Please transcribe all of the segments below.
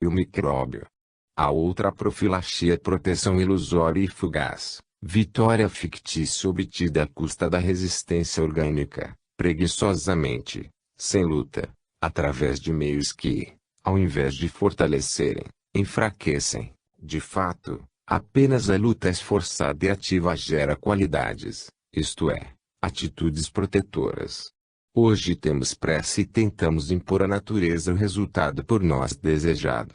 e o micróbio. A outra profilaxia é proteção ilusória e fugaz, vitória fictícia obtida à custa da resistência orgânica, preguiçosamente, sem luta, através de meios que, ao invés de fortalecerem, enfraquecem. De fato, apenas a luta esforçada e ativa gera qualidades, isto é, atitudes protetoras. Hoje temos pressa e tentamos impor à natureza o resultado por nós desejado.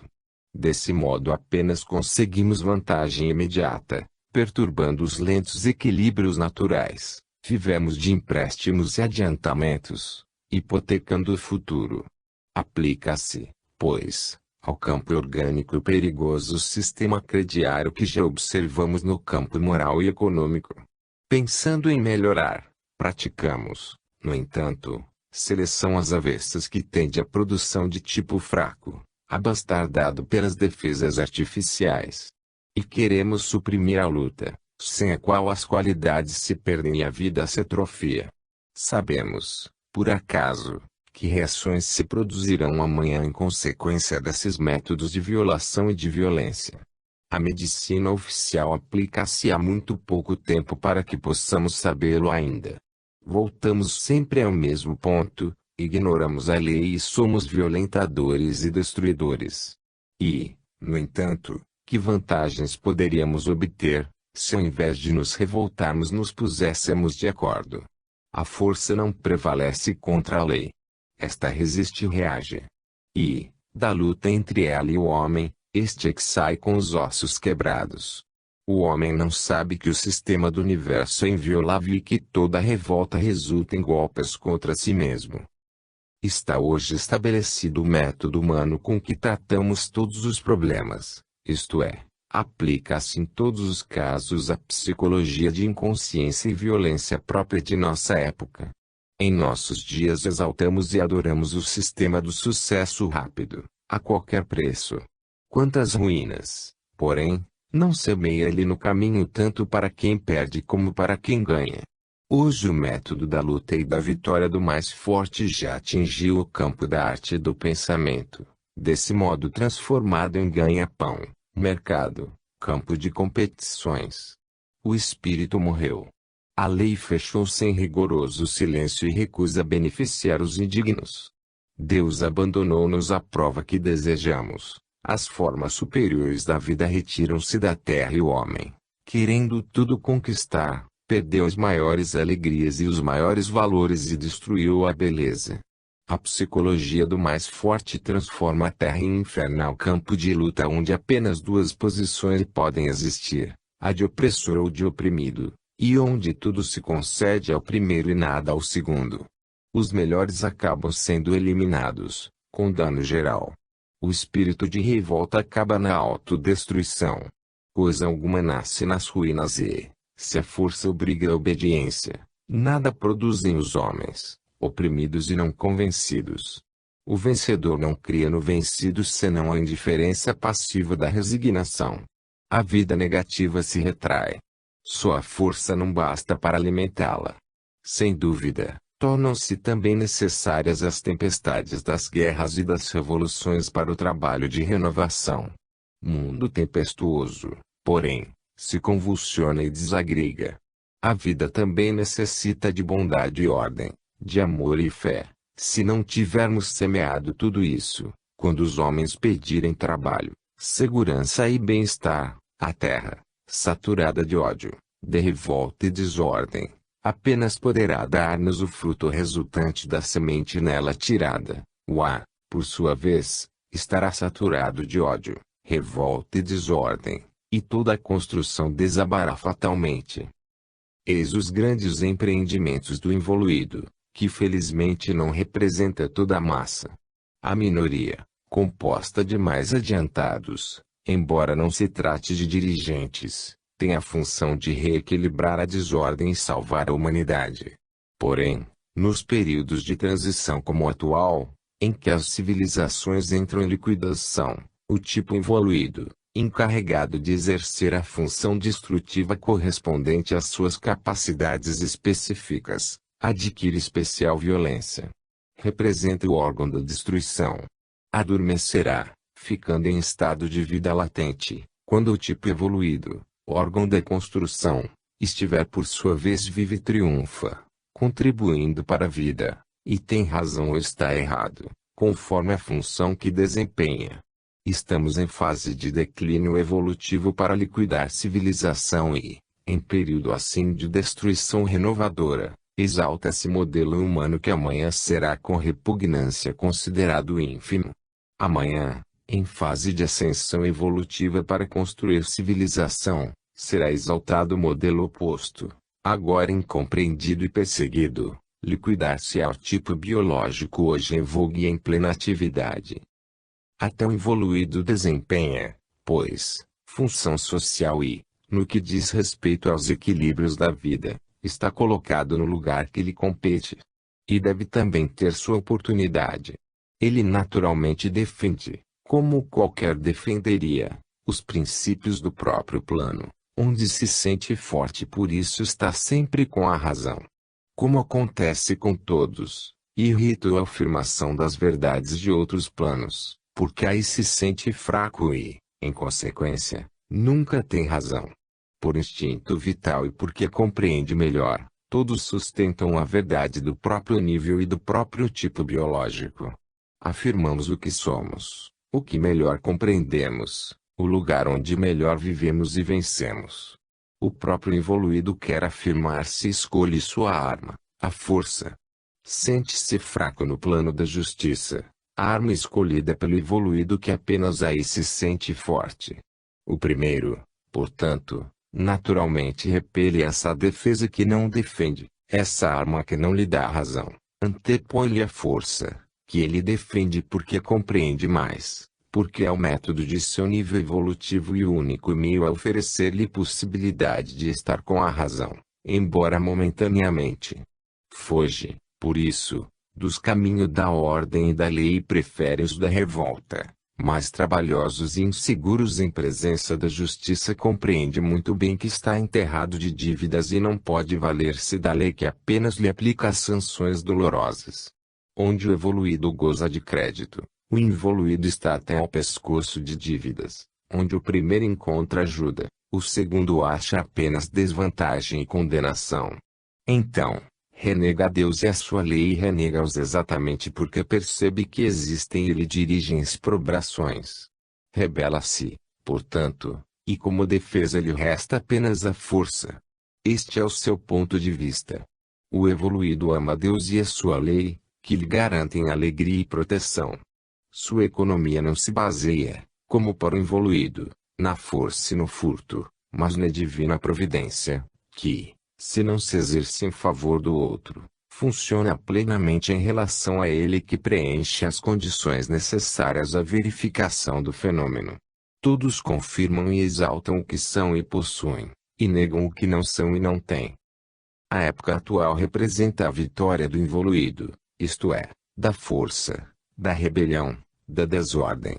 Desse modo apenas conseguimos vantagem imediata, perturbando os lentos equilíbrios naturais. Vivemos de empréstimos e adiantamentos, hipotecando o futuro. Aplica-se, pois, ao campo orgânico o perigoso sistema crediário que já observamos no campo moral e econômico. Pensando em melhorar, praticamos, no entanto, seleção às avessas que tende à produção de tipo fraco, abastardado pelas defesas artificiais. E queremos suprimir a luta, sem a qual as qualidades se perdem e a vida se atrofia. Sabemos, por acaso, que reações se produzirão amanhã em consequência desses métodos de violação e de violência. A medicina oficial aplica-se há muito pouco tempo para que possamos sabê-lo ainda. Voltamos sempre ao mesmo ponto, ignoramos a lei e somos violentadores e destruidores. E, no entanto, que vantagens poderíamos obter, se ao invés de nos revoltarmos nos puséssemos de acordo? A força não prevalece contra a lei. Esta resiste e reage. E, da luta entre ela e o homem, este é que sai com os ossos quebrados. O homem não sabe que o sistema do universo é inviolável e que toda revolta resulta em golpes contra si mesmo. Está hoje estabelecido o método humano com que tratamos todos os problemas, isto é, aplica-se em todos os casos a psicologia de inconsciência e violência própria de nossa época. Em nossos dias exaltamos e adoramos o sistema do sucesso rápido, a qualquer preço. Quantas ruínas, porém, não semeia ele no caminho tanto para quem perde como para quem ganha. Hoje o método da luta e da vitória do mais forte já atingiu o campo da arte e do pensamento, desse modo transformado em ganha-pão, mercado, campo de competições. O espírito morreu. A lei fechou-se em rigoroso silêncio e recusa beneficiar os indignos. Deus abandonou-nos à prova que desejamos. As formas superiores da vida retiram-se da terra e o homem, querendo tudo conquistar, perdeu as maiores alegrias e os maiores valores e destruiu a beleza. A psicologia do mais forte transforma a terra em infernal campo de luta onde apenas duas posições podem existir, a de opressor ou de oprimido, e onde tudo se concede ao primeiro e nada ao segundo. Os melhores acabam sendo eliminados, com dano geral. O espírito de revolta acaba na autodestruição. Coisa alguma nasce nas ruínas e, se a força obriga a obediência, nada produzem os homens, oprimidos e não convencidos. O vencedor não cria no vencido senão a indiferença passiva da resignação. A vida negativa se retrai. Só a força não basta para alimentá-la. Sem dúvida, tornam-se também necessárias as tempestades das guerras e das revoluções para o trabalho de renovação. Mundo tempestuoso, porém, se convulsiona e desagrega. A vida também necessita de bondade e ordem, de amor e fé. Se não tivermos semeado tudo isso, quando os homens pedirem trabalho, segurança e bem-estar, a terra, saturada de ódio, de revolta e desordem, apenas poderá dar-nos o fruto resultante da semente nela tirada. O ar, por sua vez, estará saturado de ódio, revolta e desordem, e toda a construção desabará fatalmente. Eis os grandes empreendimentos do involuído, que felizmente não representa toda a massa. A minoria, composta de mais adiantados, embora não se trate de dirigentes, tem a função de reequilibrar a desordem e salvar a humanidade. Porém, nos períodos de transição como o atual, em que as civilizações entram em liquidação, o tipo evoluído, encarregado de exercer a função destrutiva correspondente às suas capacidades específicas, adquire especial violência. Representa o órgão da destruição. Adormecerá, ficando em estado de vida latente, quando o tipo evoluído, órgão da construção, estiver por sua vez vivo e triunfa, contribuindo para a vida, e tem razão ou está errado, conforme a função que desempenha. Estamos em fase de declínio evolutivo para liquidar civilização e, em período assim de destruição renovadora, exalta-se modelo humano que amanhã será com repugnância considerado ínfimo. Amanhã, em fase de ascensão evolutiva para construir civilização, será exaltado o modelo oposto, agora incompreendido e perseguido, liquidar-se ao tipo biológico hoje em vogue e em plena atividade. Até o evoluído desempenha, pois, função social e, no que diz respeito aos equilíbrios da vida, está colocado no lugar que lhe compete. E deve também ter sua oportunidade. Ele naturalmente defende, como qualquer defenderia, os princípios do próprio plano, onde se sente forte e por isso está sempre com a razão. Como acontece com todos, irrita a afirmação das verdades de outros planos, porque aí se sente fraco e, em consequência, nunca tem razão. Por instinto vital e porque compreende melhor, todos sustentam a verdade do próprio nível e do próprio tipo biológico. Afirmamos o que somos, o que melhor compreendemos, o lugar onde melhor vivemos e vencemos. O próprio evoluído quer afirmar-se e escolhe sua arma, a força. Sente-se fraco no plano da justiça. A arma escolhida pelo evoluído que apenas aí se sente forte. O primeiro, portanto, naturalmente repele essa defesa que não defende, essa arma que não lhe dá razão, antepõe-lhe a força, que ele defende porque compreende mais, porque é o método de seu nível evolutivo e o único meio a oferecer-lhe possibilidade de estar com a razão, embora momentaneamente. Foge, por isso, dos caminhos da ordem e da lei e prefere os da revolta, mais trabalhosos e inseguros em presença da justiça. Compreende muito bem que está enterrado de dívidas e não pode valer-se da lei que apenas lhe aplica as sanções dolorosas. Onde o evoluído goza de crédito, o involuído está até ao pescoço de dívidas. Onde o primeiro encontra ajuda, o segundo acha apenas desvantagem e condenação. Então, renega a Deus e a sua lei e renega-os exatamente porque percebe que existem e lhe dirigem exprobrações. Rebela-se, portanto, e como defesa lhe resta apenas a força. Este é o seu ponto de vista. O evoluído ama a Deus e a sua lei, que lhe garantem alegria e proteção. Sua economia não se baseia, como para o evoluído, na força e no furto, mas na divina providência, que, se não se exerce em favor do outro, funciona plenamente em relação a ele que preenche as condições necessárias à verificação do fenômeno. Todos confirmam e exaltam o que são e possuem, e negam o que não são e não têm. A época atual representa a vitória do evoluído, isto é, da força, da rebelião, da desordem.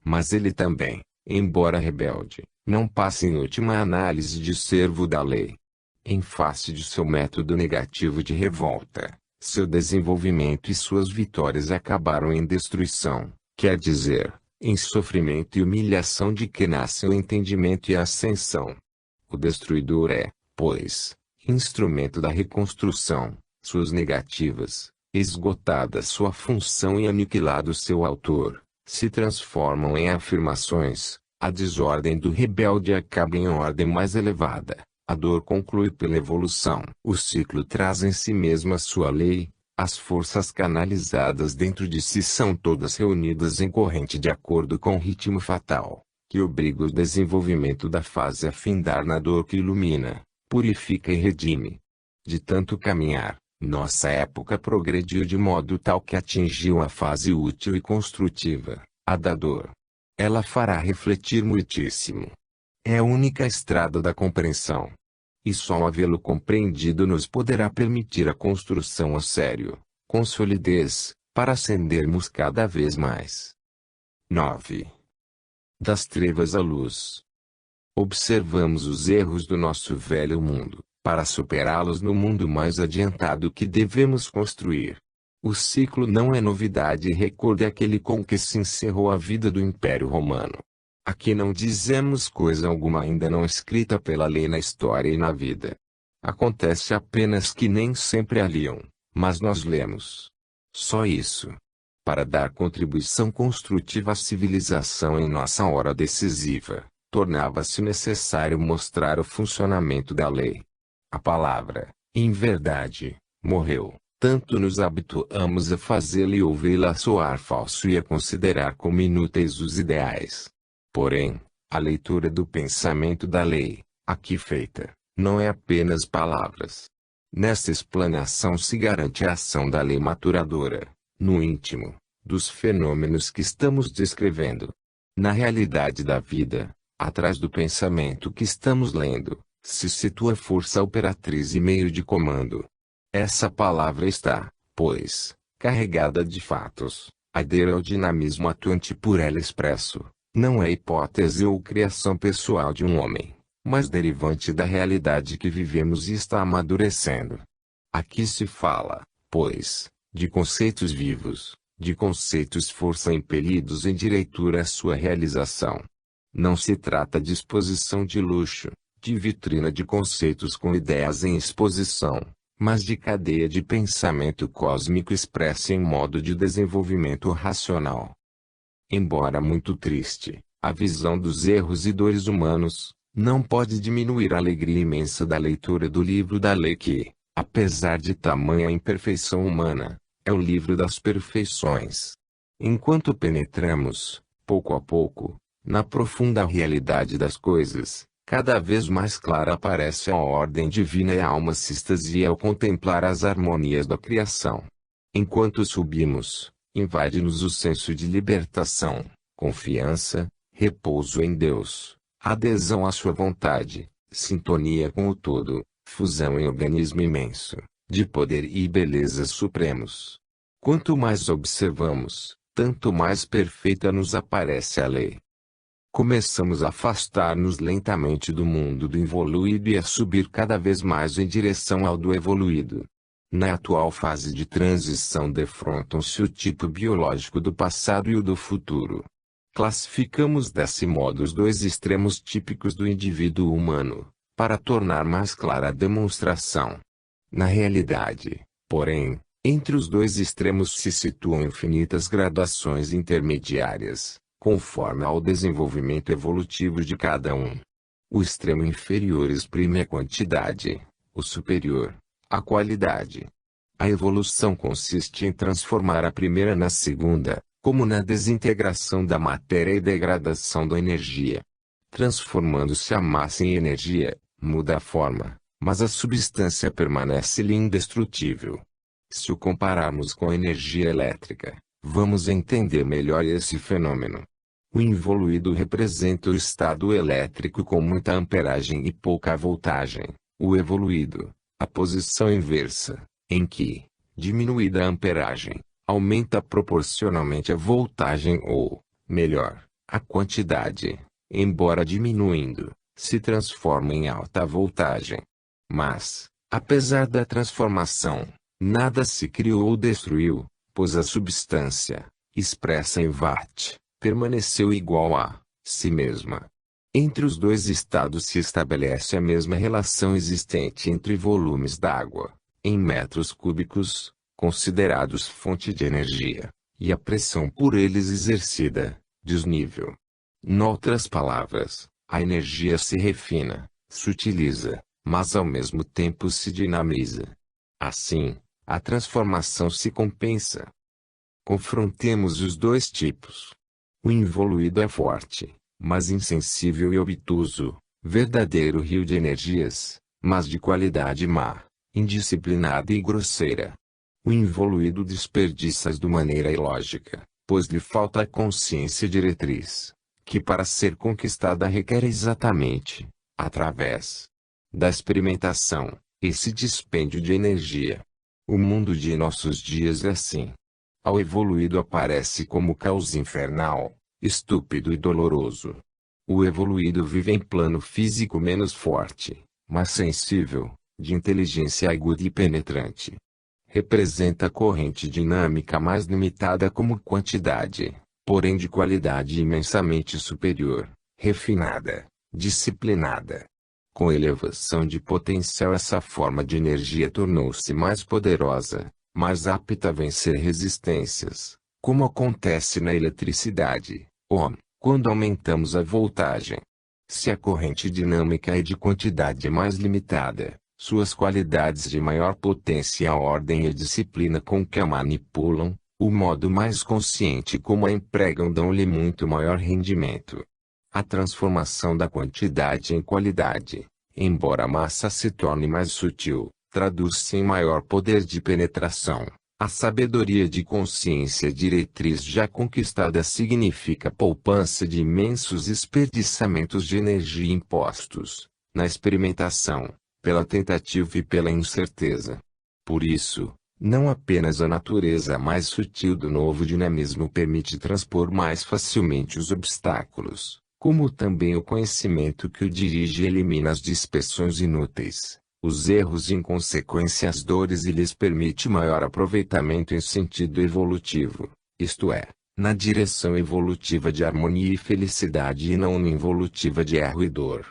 Mas ele também, embora rebelde, não passa em última análise de servo da lei. Em face de seu método negativo de revolta, seu desenvolvimento e suas vitórias acabaram em destruição, quer dizer, em sofrimento e humilhação de que nasce o entendimento e a ascensão. O destruidor é, pois, instrumento da reconstrução. Suas negativas, esgotada sua função e aniquilado seu autor, se transformam em afirmações. A desordem do rebelde acaba em ordem mais elevada. A dor conclui pela evolução. O ciclo traz em si mesmo a sua lei. As forças canalizadas dentro de si são todas reunidas em corrente de acordo com o ritmo fatal, que obriga o desenvolvimento da fase a findar na dor que ilumina, purifica e redime. De tanto caminhar, nossa época progrediu de modo tal que atingiu a fase útil e construtiva, a da dor. Ela fará refletir muitíssimo. É a única estrada da compreensão. E só havê-lo compreendido nos poderá permitir a construção a sério, com solidez, para ascendermos cada vez mais. 9. Das trevas à luz. Observamos os erros do nosso velho mundo, para superá-los no mundo mais adiantado que devemos construir. O ciclo não é novidade e recorde aquele com que se encerrou a vida do Império Romano. Aqui não dizemos coisa alguma ainda não escrita pela lei na história e na vida. Acontece apenas que nem sempre a liam, mas nós lemos. Só isso. Para dar contribuição construtiva à civilização em nossa hora decisiva, tornava-se necessário mostrar o funcionamento da lei. A palavra, em verdade, morreu. Tanto nos habituamos a fazê-la e ouvi-la soar falso e a considerar como inúteis os ideais. Porém, a leitura do pensamento da lei, aqui feita, não é apenas palavras. Nessa explanação se garante a ação da lei maturadora, no íntimo, dos fenômenos que estamos descrevendo. Na realidade da vida, atrás do pensamento que estamos lendo, se situa a força operatriz e meio de comando. Essa palavra está, pois, carregada de fatos, adere ao dinamismo atuante por ela expresso, não é hipótese ou criação pessoal de um homem, mas derivante da realidade que vivemos e está amadurecendo. Aqui se fala, pois, de conceitos vivos, de conceitos força impelidos em direitura à sua realização. Não se trata de exposição de luxo, de vitrina de conceitos com ideias em exposição, mas de cadeia de pensamento cósmico expressa em modo de desenvolvimento racional. Embora muito triste, a visão dos erros e dores humanos, não pode diminuir a alegria imensa da leitura do livro da lei que, apesar de tamanha imperfeição humana, é o livro das perfeições. Enquanto penetramos, pouco a pouco, na profunda realidade das coisas, cada vez mais clara aparece a ordem divina e a alma se extasia ao contemplar as harmonias da criação. Enquanto subimos, invade-nos o senso de libertação, confiança, repouso em Deus, adesão à sua vontade, sintonia com o todo, fusão em organismo imenso, de poder e beleza supremos. Quanto mais observamos, tanto mais perfeita nos aparece a lei. Começamos a afastar-nos lentamente do mundo do involuído e a subir cada vez mais em direção ao do evoluído. Na atual fase de transição defrontam-se o tipo biológico do passado e o do futuro. Classificamos desse modo os dois extremos típicos do indivíduo humano, para tornar mais clara a demonstração. Na realidade, porém, entre os dois extremos se situam infinitas graduações intermediárias, conforme ao desenvolvimento evolutivo de cada um. O extremo inferior exprime a quantidade, o superior, a qualidade. A evolução consiste em transformar a primeira na segunda, como na desintegração da matéria e degradação da energia. Transformando-se a massa em energia, muda a forma, mas a substância permanece-lhe indestrutível. Se o compararmos com a energia elétrica, vamos entender melhor esse fenômeno. O involuído representa o estado elétrico com muita amperagem e pouca voltagem. O evoluído, a posição inversa, em que, diminuída a amperagem, aumenta proporcionalmente a voltagem ou, melhor, a quantidade, embora diminuindo, se transforma em alta voltagem. Mas, apesar da transformação, nada se criou ou destruiu, pois a substância, expressa em watt, permaneceu igual a si mesma. Entre os dois estados se estabelece a mesma relação existente entre volumes d'água, em metros cúbicos, considerados fonte de energia, e a pressão por eles exercida, desnível. Noutras palavras, a energia se refina, se utiliza, mas ao mesmo tempo se dinamiza. Assim, a transformação se compensa. Confrontemos os dois tipos. O involuído é forte, mas insensível e obtuso, verdadeiro rio de energias, mas de qualidade má, indisciplinada e grosseira. O involuído desperdiça-as de maneira ilógica, pois lhe falta a consciência diretriz, que para ser conquistada requer exatamente, através da experimentação, esse dispêndio de energia. O mundo de nossos dias é assim. Ao evoluído aparece como caos infernal, estúpido e doloroso. O evoluído vive em plano físico menos forte, mas sensível, de inteligência aguda e penetrante. representa a corrente dinâmica mais limitada como quantidade, porém de qualidade imensamente superior, refinada, disciplinada. Com elevação de potencial, essa forma de energia tornou-se mais poderosa, mais apta a vencer resistências, como acontece na eletricidade, quando aumentamos a voltagem. Se a corrente dinâmica é de quantidade mais limitada, suas qualidades de maior potência e a ordem e a disciplina com que a manipulam, o modo mais consciente como a empregam dão-lhe muito maior rendimento. A transformação da quantidade em qualidade, embora a massa se torne mais sutil, traduz-se em maior poder de penetração. A sabedoria de consciência diretriz já conquistada significa poupança de imensos desperdiçamentos de energia impostos, na experimentação, pela tentativa e pela incerteza. Por isso, não apenas a natureza mais sutil do novo dinamismo permite transpor mais facilmente os obstáculos, como também o conhecimento que o dirige elimina as dispersões inúteis, os erros e em consequência as dores e lhes permite maior aproveitamento em sentido evolutivo, isto é, na direção evolutiva de harmonia e felicidade e não na involutiva de erro e dor.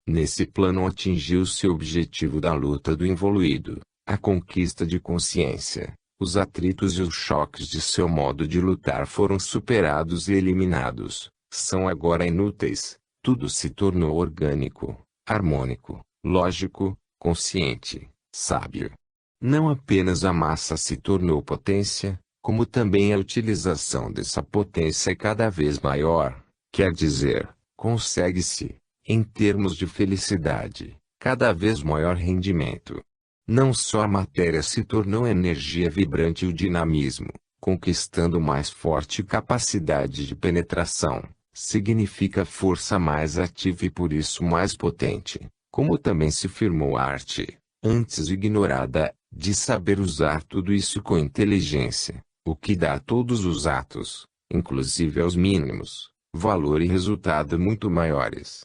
Nesse plano atingiu-se o objetivo da luta do involuído, a conquista de consciência. Os atritos e os choques de seu modo de lutar foram superados e eliminados, são agora inúteis, tudo se tornou orgânico, harmônico, lógico, consciente, sábio. Não apenas a massa se tornou potência, como também a utilização dessa potência é cada vez maior, quer dizer, consegue-se, em termos de felicidade, cada vez maior rendimento. Não só a matéria se tornou energia vibrante e o dinamismo, conquistando mais forte capacidade de penetração, significa força mais ativa e por isso mais potente, como também se firmou a arte, antes ignorada, de saber usar tudo isso com inteligência, o que dá a todos os atos, inclusive aos mínimos, valor e resultado muito maiores.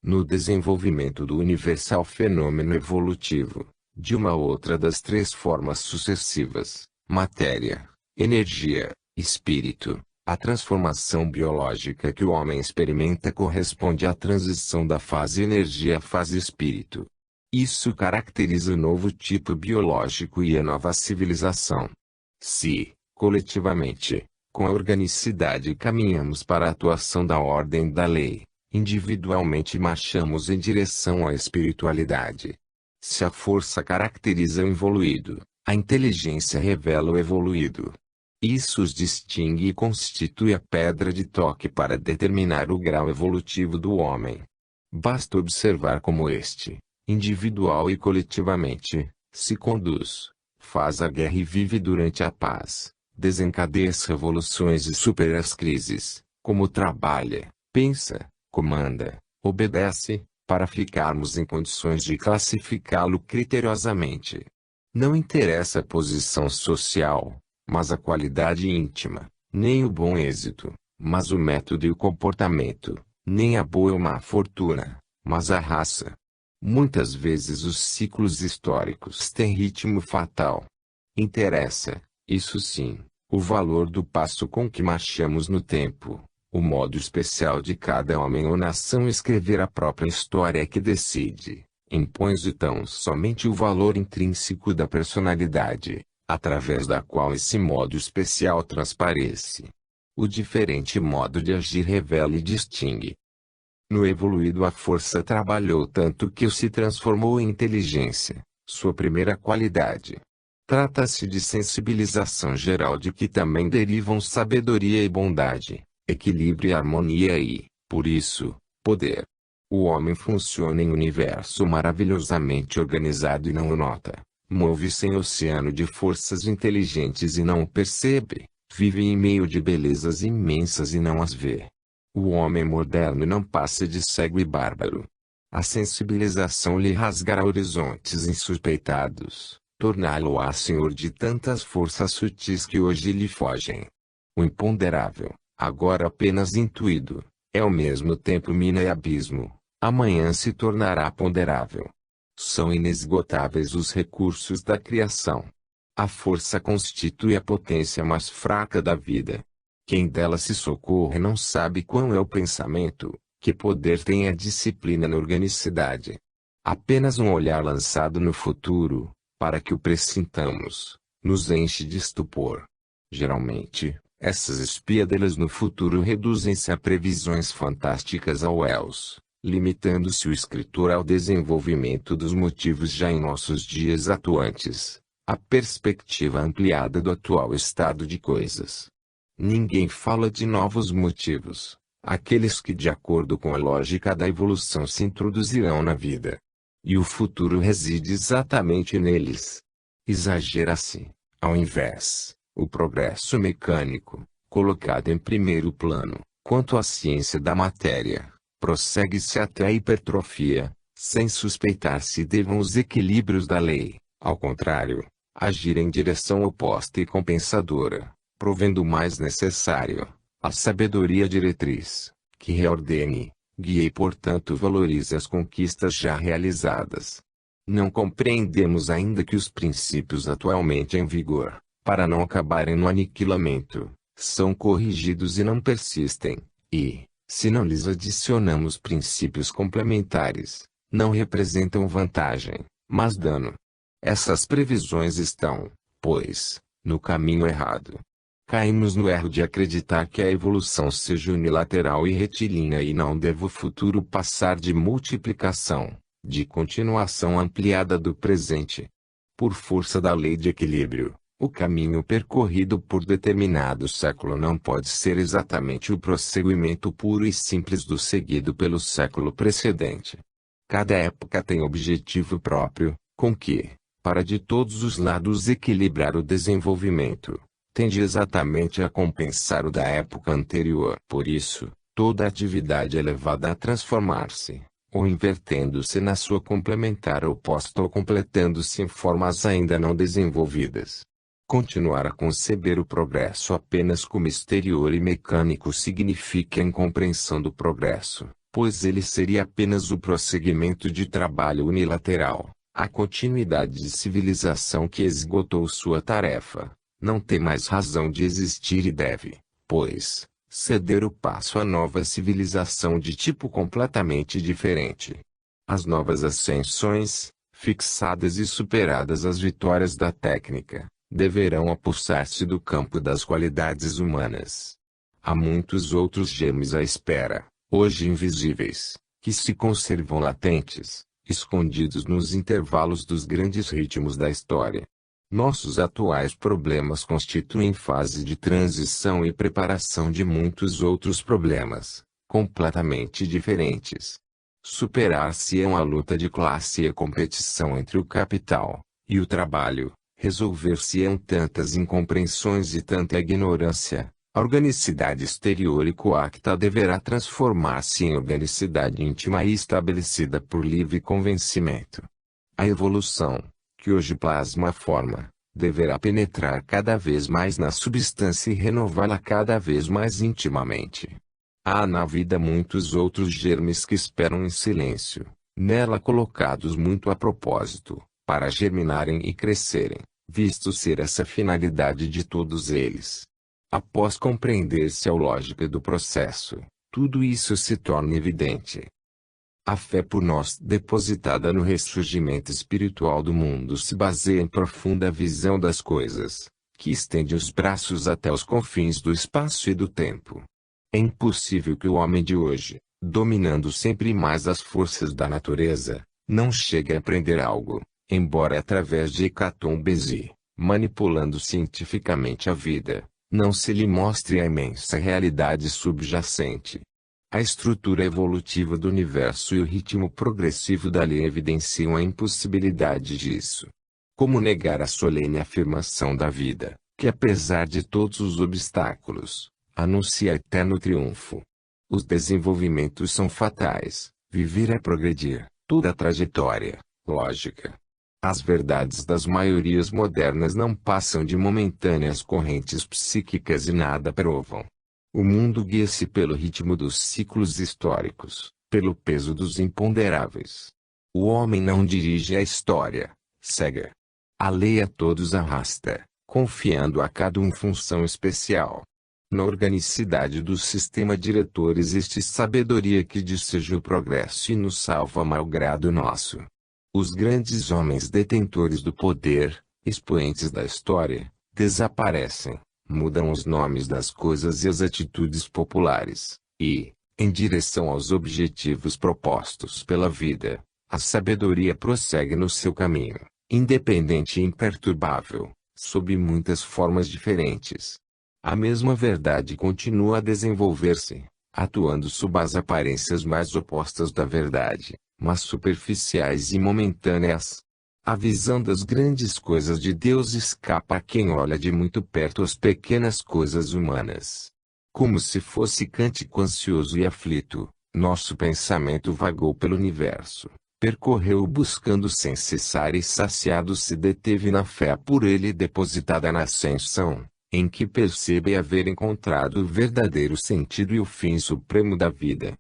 No desenvolvimento do universal fenômeno evolutivo, de uma outra das três formas sucessivas, matéria, energia, espírito, a transformação biológica que o homem experimenta corresponde à transição da fase energia à fase espírito. Isso caracteriza o novo tipo biológico e a nova civilização. Se, coletivamente, com a organicidade caminhamos para a atuação da ordem da lei, individualmente marchamos em direção à espiritualidade. Se a força caracteriza o evoluído, a inteligência revela o evoluído. Isso os distingue e constitui a pedra de toque para determinar o grau evolutivo do homem. Basta observar como este, individual e coletivamente, se conduz, faz a guerra e vive durante a paz, desencadeia as revoluções e supera as crises, como trabalha, pensa, comanda, obedece, para ficarmos em condições de classificá-lo criteriosamente. Não interessa a posição social, mas a qualidade íntima, nem o bom êxito, mas o método e o comportamento, nem a boa ou má fortuna, mas a raça. Muitas vezes os ciclos históricos têm ritmo fatal. Interessa, isso sim, o valor do passo com que marchamos no tempo, o modo especial de cada homem ou nação escrever a própria história que decide, impõe-se tão somente o valor intrínseco da personalidade, através da qual esse modo especial transparece. O diferente modo de agir revela e distingue. No evoluído a força trabalhou tanto que o se transformou em inteligência, sua primeira qualidade. Trata-se de sensibilização geral de que também derivam sabedoria e bondade, equilíbrio e harmonia e, por isso, poder. O homem funciona em universo maravilhosamente organizado e não o nota. Move-se em oceano de forças inteligentes e não o percebe, vive em meio de belezas imensas e não as vê. O homem moderno não passa de cego e bárbaro. A sensibilização lhe rasgará horizontes insuspeitados, torná-lo-á senhor de tantas forças sutis que hoje lhe fogem. O imponderável, agora apenas intuído, é ao mesmo tempo mina e abismo, amanhã se tornará ponderável. São inesgotáveis os recursos da criação. A força constitui a potência mais fraca da vida. Quem dela se socorre não sabe quão é o pensamento, que poder tem a disciplina na organicidade. Apenas um olhar lançado no futuro, para que o pressintamos, nos enche de estupor. Geralmente, essas espiadelas no futuro reduzem-se a previsões fantásticas ao els, limitando-se o escritor ao desenvolvimento dos motivos já em nossos dias atuantes, a perspectiva ampliada do atual estado de coisas. Ninguém fala de novos motivos, aqueles que de acordo com a lógica da evolução se introduzirão na vida. E o futuro reside exatamente neles. Exagera-se, ao invés, o progresso mecânico, colocado em primeiro plano, quanto à ciência da matéria, prossegue-se até a hipertrofia, sem suspeitar se devam os equilíbrios da lei, ao contrário, agir em direção oposta e compensadora, provendo o mais necessário, a sabedoria diretriz, que reordene, guia e portanto valorize as conquistas já realizadas. Não compreendemos ainda que os princípios atualmente em vigor, para não acabarem no aniquilamento, são corrigidos e não persistem, e, se não lhes adicionamos princípios complementares, não representam vantagem, mas dano. Essas previsões estão, pois, no caminho errado. Caímos no erro de acreditar que a evolução seja unilateral e retilínea e não deve o futuro passar de multiplicação, de continuação ampliada do presente. Por força da lei de equilíbrio, o caminho percorrido por determinado século não pode ser exatamente o prosseguimento puro e simples do seguido pelo século precedente. Cada época tem objetivo próprio, com que, para de todos os lados equilibrar o desenvolvimento, tende exatamente a compensar o da época anterior. Por isso, toda atividade é levada a transformar-se, ou invertendo-se na sua complementar oposta ou completando-se em formas ainda não desenvolvidas. Continuar a conceber o progresso apenas como exterior e mecânico significa a incompreensão do progresso, pois ele seria apenas o prosseguimento de trabalho unilateral, a continuidade de civilização que esgotou sua tarefa. Não tem mais razão de existir e deve, pois, ceder o passo à nova civilização de tipo completamente diferente. As novas ascensões, fixadas e superadas as vitórias da técnica, deverão apossar-se do campo das qualidades humanas. Há muitos outros germes à espera, hoje invisíveis, que se conservam latentes, escondidos nos intervalos dos grandes ritmos da história. Nossos atuais problemas constituem fase de transição e preparação de muitos outros problemas, completamente diferentes. Superar-se-ão a luta de classe e a competição entre o capital e o trabalho, resolver-se-ão tantas incompreensões e tanta ignorância. A organicidade exterior e coacta deverá transformar-se em organicidade íntima e estabelecida por livre convencimento. A evolução, que hoje plasma a forma, deverá penetrar cada vez mais na substância e renová-la cada vez mais intimamente. Há na vida muitos outros germes que esperam em silêncio, nela colocados muito a propósito, para germinarem e crescerem, visto ser essa a finalidade de todos eles. Após compreender-se a lógica do processo, tudo isso se torna evidente. A fé por nós depositada no ressurgimento espiritual do mundo se baseia em profunda visão das coisas, que estende os braços até os confins do espaço e do tempo. É impossível que o homem de hoje, dominando sempre mais as forças da natureza, não chegue a aprender algo, embora através de hecatombes e, manipulando cientificamente a vida, não se lhe mostre a imensa realidade subjacente. A estrutura evolutiva do universo e o ritmo progressivo da lei evidenciam a impossibilidade disso. Como negar a solene afirmação da vida, que apesar de todos os obstáculos, anuncia eterno triunfo? Os desenvolvimentos são fatais, viver é progredir, toda a trajetória, lógica. As verdades das maiorias modernas não passam de momentâneas correntes psíquicas e nada provam. O mundo guia-se pelo ritmo dos ciclos históricos, pelo peso dos imponderáveis. O homem não dirige a história, cega. A lei a todos arrasta, confiando a cada um função especial. Na organicidade do sistema diretor existe sabedoria que discerne o progresso e nos salva malgrado nosso. Os grandes homens detentores do poder, expoentes da história, desaparecem, mudam os nomes das coisas e as atitudes populares, e, em direção aos objetivos propostos pela vida, a sabedoria prossegue no seu caminho, independente e imperturbável, sob muitas formas diferentes. A mesma verdade continua a desenvolver-se, atuando sob as aparências mais opostas da verdade, mas superficiais e momentâneas. A visão das grandes coisas de Deus escapa a quem olha de muito perto as pequenas coisas humanas. Como se fosse cântico ansioso e aflito, nosso pensamento vagou pelo universo, percorreu-o buscando sem cessar e saciado se deteve na fé por ele depositada na ascensão, em que percebe haver encontrado o verdadeiro sentido e o fim supremo da vida.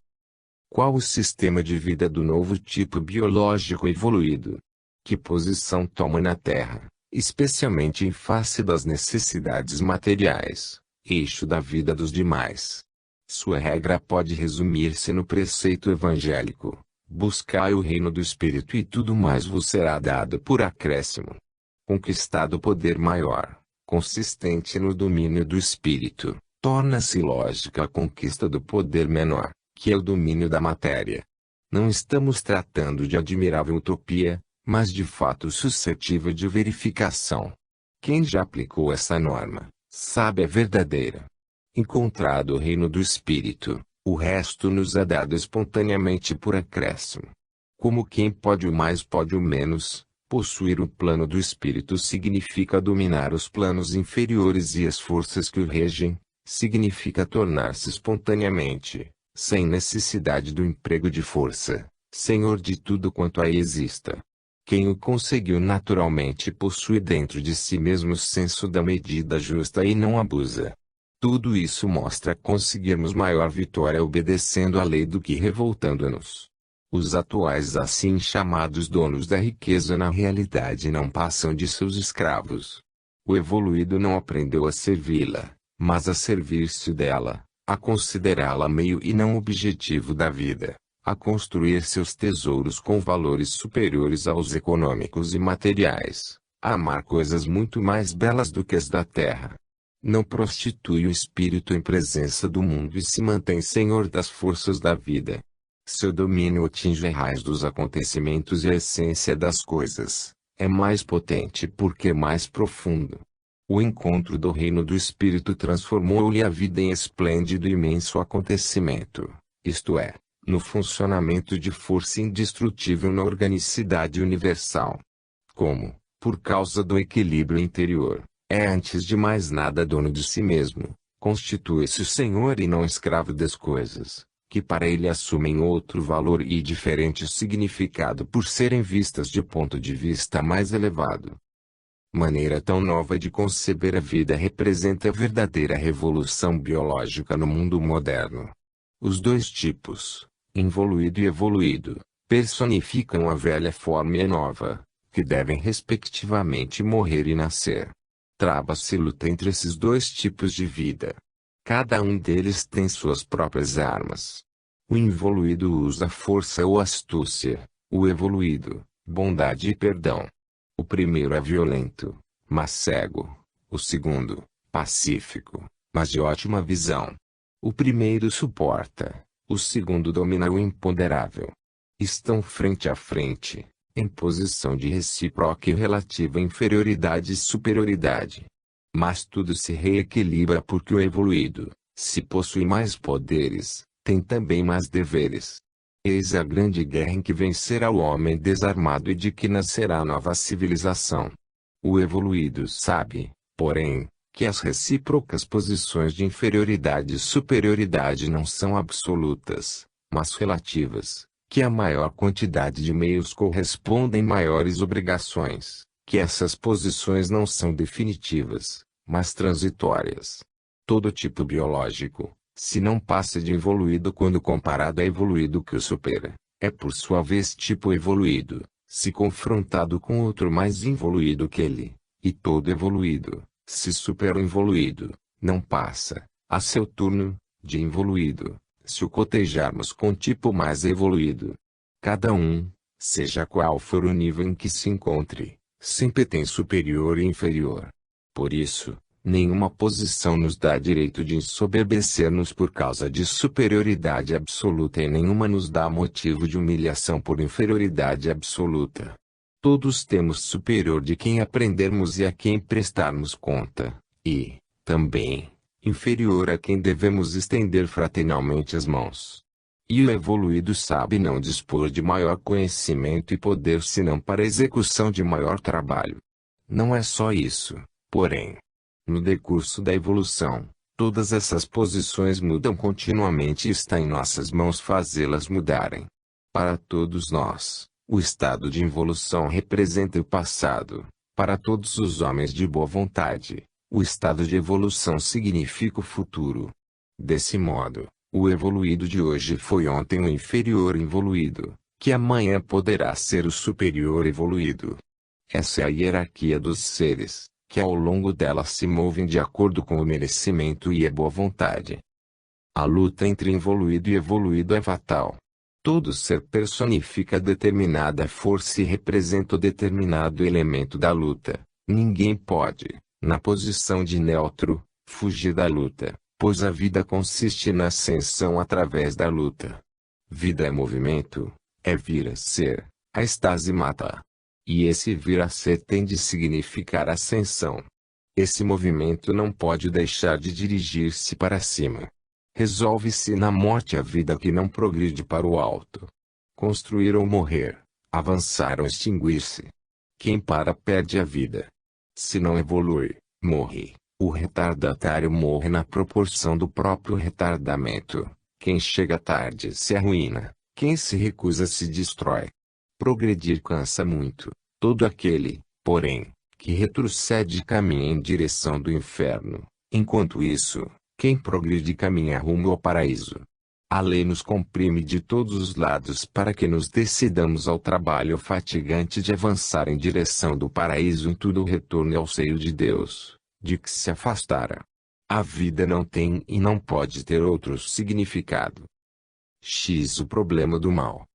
Qual o sistema de vida do novo tipo biológico evoluído? Que posição toma na Terra, especialmente em face das necessidades materiais, eixo da vida dos demais? Sua regra pode resumir-se no preceito evangélico: buscai o reino do Espírito e tudo mais vos será dado por acréscimo. Conquistado poder maior, consistente no domínio do Espírito, torna-se lógica a conquista do poder menor, que é o domínio da matéria. Não estamos tratando de admirável utopia, mas de fato suscetível de verificação. Quem já aplicou essa norma, sabe a verdadeira. Encontrado o reino do Espírito, o resto nos é dado espontaneamente por acréscimo. Como quem pode o mais pode o menos, possuir o plano do Espírito significa dominar os planos inferiores e as forças que o regem, significa tornar-se espontaneamente, sem necessidade do emprego de força, senhor de tudo quanto aí exista. Quem o conseguiu naturalmente possui dentro de si mesmo o senso da medida justa e não abusa. Tudo isso mostra conseguirmos maior vitória obedecendo à lei do que revoltando-nos. Os atuais assim chamados donos da riqueza na realidade não passam de seus escravos. O evoluído não aprendeu a servi-la, mas a servir-se dela, a considerá-la meio e não objetivo da vida, a construir seus tesouros com valores superiores aos econômicos e materiais, a amar coisas muito mais belas do que as da terra. Não prostitui o espírito em presença do mundo e se mantém senhor das forças da vida. Seu domínio atinge a raiz dos acontecimentos e a essência das coisas, é mais potente porque mais profundo. O encontro do reino do espírito transformou-lhe a vida em esplêndido e imenso acontecimento, isto é, no funcionamento de força indestrutível na organicidade universal. Como, por causa do equilíbrio interior, é antes de mais nada dono de si mesmo, constitui-se o senhor e não escravo das coisas, que para ele assumem outro valor e diferente significado por serem vistas de ponto de vista mais elevado. Maneira tão nova de conceber a vida representa a verdadeira revolução biológica no mundo moderno. Os dois tipos, involuído e evoluído, personificam a velha forma e a nova, que devem respectivamente morrer e nascer. Trava-se luta entre esses dois tipos de vida. Cada um deles tem suas próprias armas. O involuído usa força ou astúcia, o evoluído, bondade e perdão. O primeiro é violento, mas cego. O segundo, pacífico, mas de ótima visão. O primeiro suporta, o segundo domina o imponderável. Estão frente a frente, em posição de recíproca e relativa inferioridade e superioridade. Mas tudo se reequilibra porque o evoluído, se possui mais poderes, tem também mais deveres. Eis a grande guerra em que vencerá o homem desarmado e de que nascerá a nova civilização. O evoluído sabe, porém, que as recíprocas posições de inferioridade e superioridade não são absolutas, mas relativas, que a maior quantidade de meios correspondem maiores obrigações, que essas posições não são definitivas, mas transitórias. Todo tipo biológico, se não passa de evoluído quando comparado a evoluído que o supera, é por sua vez tipo evoluído, Se confrontado com outro mais evoluído que ele, e todo evoluído, se super-evoluído, não passa, a seu turno, de evoluído, se o cotejarmos com tipo mais evoluído. Cada um, seja qual for o nível em que se encontre, sempre tem superior e inferior. Por isso, nenhuma posição nos dá direito de ensoberbecer-nos por causa de superioridade absoluta e nenhuma nos dá motivo de humilhação por inferioridade absoluta. Todos temos superior de quem aprendermos e a quem prestarmos conta, e, também, inferior a quem devemos estender fraternalmente as mãos. E o evoluído sabe não dispor de maior conhecimento e poder senão para a execução de maior trabalho. Não é só isso, porém. No decurso da evolução, todas essas posições mudam continuamente e está em nossas mãos fazê-las mudarem. Para todos nós, o estado de evolução representa o passado. Para todos os homens de boa vontade, o estado de evolução significa o futuro. Desse modo, o evoluído de hoje foi ontem o inferior evoluído, que amanhã poderá ser o superior evoluído. Essa é a hierarquia dos seres, que ao longo dela se movem de acordo com o merecimento e a boa vontade. A luta entre evoluído e evoluído é fatal. Todo ser personifica determinada força e representa o determinado elemento da luta. Ninguém pode, na posição de neutro, fugir da luta, pois a vida consiste na ascensão através da luta. Vida é movimento, é vir a ser, a estase mata. E esse vir a ser tem de significar ascensão. Esse movimento não pode deixar de dirigir-se para cima. Resolve-se na morte a vida que não progride para o alto. Construir ou morrer, avançar ou extinguir-se. Quem para perde a vida. Se não evolui, morre. O retardatário morre na proporção do próprio retardamento. Quem chega tarde se arruína. Quem se recusa se destrói. Progredir cansa muito. Todo aquele, porém, que retrocede caminha em direção do inferno. Enquanto isso, quem progride caminha rumo ao paraíso. A lei nos comprime de todos os lados para que nos decidamos ao trabalho fatigante de avançar em direção do paraíso em tudo o retorno ao seio de Deus, de que se afastara. A vida não tem e não pode ter outro significado. X. O problema do mal.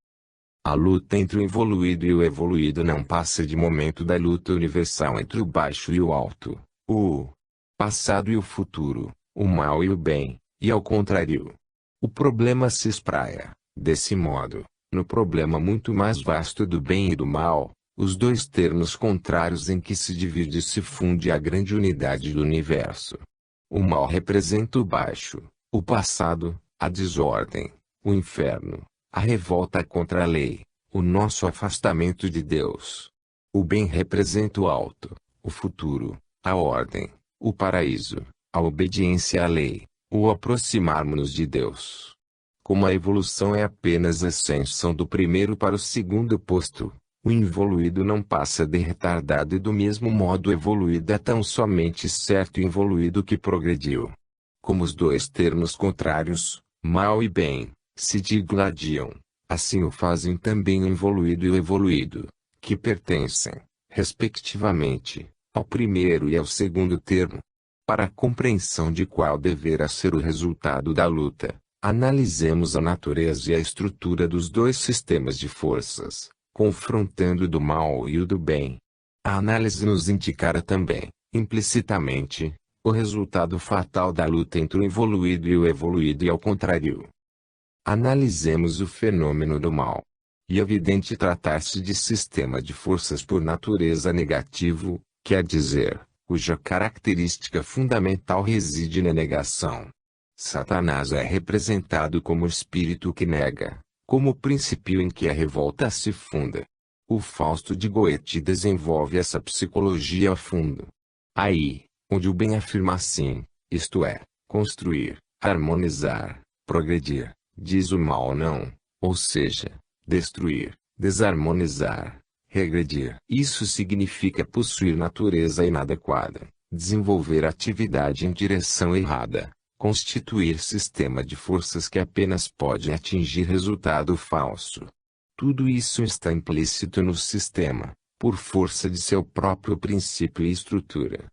A luta entre o evoluído e o evoluído não passa de momento da luta universal entre o baixo e o alto, o passado e o futuro, o mal e o bem, e ao contrário. O problema se espraia, desse modo, no problema muito mais vasto do bem e do mal, os dois termos contrários em que se divide e se funde a grande unidade do universo. O mal representa o baixo, o passado, a desordem, o inferno, a revolta contra a lei, o nosso afastamento de Deus. O bem representa o alto, o futuro, a ordem, o paraíso, a obediência à lei, o aproximarmos-nos de Deus. Como a evolução é apenas a ascensão do primeiro para o segundo posto, o evoluído não passa de retardado e do mesmo modo o evoluído é tão somente certo evoluído que progrediu. Como os dois termos contrários, mal e bem, se digladiam, assim o fazem também o evoluído e o evoluído, que pertencem, respectivamente, ao primeiro e ao segundo termo. Para a compreensão de qual deverá ser o resultado da luta, analisemos a natureza e a estrutura dos dois sistemas de forças, confrontando o do mal e o do bem. A análise nos indicará também, implicitamente, o resultado fatal da luta entre o evoluído e o evoluído e ao contrário. Analisemos o fenômeno do mal. E é evidente tratar-se de sistema de forças por natureza negativo, quer dizer, cuja característica fundamental reside na negação. Satanás é representado como o espírito que nega, como o princípio em que a revolta se funda. O Fausto de Goethe desenvolve essa psicologia a fundo. Aí, onde o bem afirma assim, isto é, construir, harmonizar, progredir, diz o mal não, ou seja, destruir, desarmonizar, regredir. Isso significa possuir natureza inadequada, desenvolver atividade em direção errada, constituir sistema de forças que apenas pode atingir resultado falso. Tudo isso está implícito no sistema, por força de seu próprio princípio e estrutura.